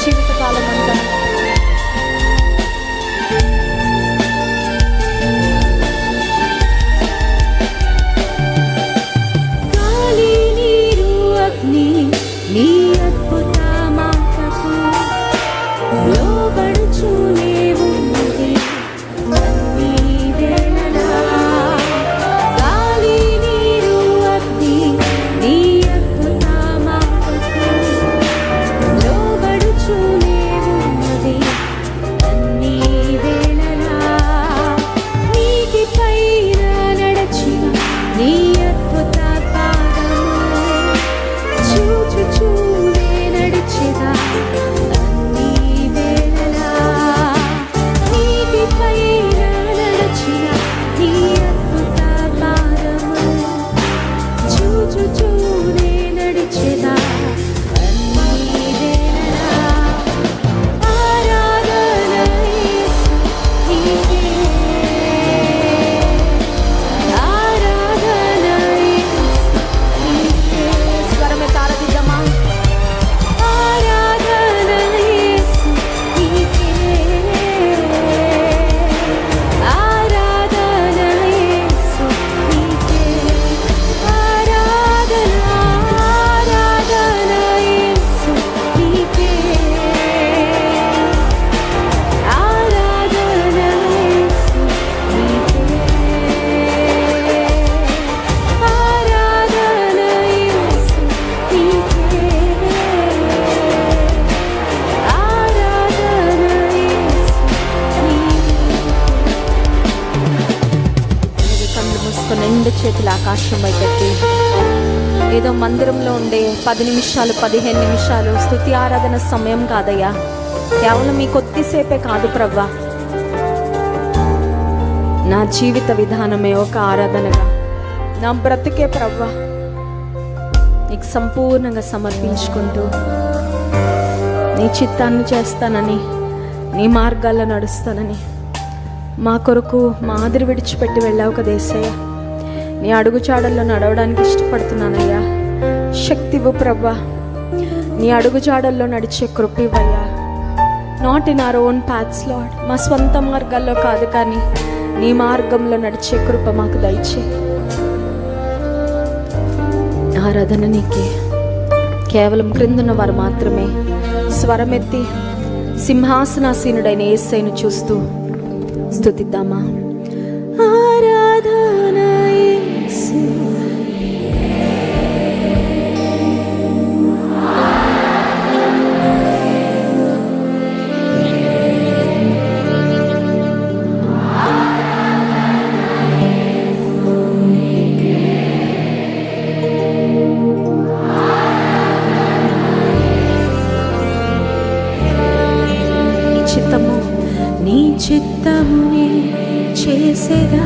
జీవితకాలం అంతా గాలి నీరు అగ్ని నీ అద్భుత మాటకు లోబడుచూనే ఉన్నది అన్ని వేళలా. గాలి నీరు అగ్ని నీ అద్భుత మాటకు లోబడుచూనే ఉన్నది అన్ని వేళలా. నీటి పైన నడచిన నీ అద్భుత పాదము చూచుచూనే నడిచెదా అన్ని వేళలా. నీటి పైన నడచిన నీ అద్భుత పాదము చూచుచూనే నడిచెదా అన్ని వేళలా. ఆరాధన యేసు నీకే, ఆరాధన యేసు నీకే. స్వరమెత్తి ఆరాధిద్దామా? ఆరాధన యేసు నీకే, ఆరాధన యేసు నీకే. ఆరాధన, ఆరాధన యేసు నీకే, ఆరాధన యేసు నీకే, ఆరాధన యేసు నీకే, ఆరాధన యేసు నీకే. కళ్ళు మూసుకొని 2 చేతులు ఆకాశం వైపెట్టి ఏదో మందిరంలో ఉండే 10 నిమిషాలు 15 నిమిషాలు స్తుతి ఆరాధన సమయం కాదయ్యా. కేవలం మీ కొద్దిసేపే కాదు ప్రవ్వా, నా జీవిత విధానమే ఒక ఆరాధనగా, నా బ్రతుకే ప్రవ్వా నీకు సంపూర్ణంగా సమర్పించుకుంటూ నీ చిత్తాన్ని చేస్తానని, నీ మార్గాల్లో నడుస్తానని మా కొరకు మాదిరి విడిచిపెట్టి వెళ్ళావు కదా యేసయ్య. నీ అడుగుజాడల్లో నడవడానికి ఇష్టపడుతున్నానయ్యా. శక్తివు ప్రభా, నీ అడుగుజాడల్లో నడిచే కృప ఇవ్వయ్యా. Not in our own paths lord, మా స్వంత మార్గాల్లో కాదు కానీ నీ మార్గంలో నడిచే కృప మాకు దయచే. ఆరాధన నీకే. కేవలం క్రిందున్న వారు మాత్రమే స్వరమెత్తి సింహాసనాసీనుడైన యేసయ్యను చూస్తూ స్తుతిద్దామా? ఆరాధన యేసు, నీ చిత్తమునే చేసేదా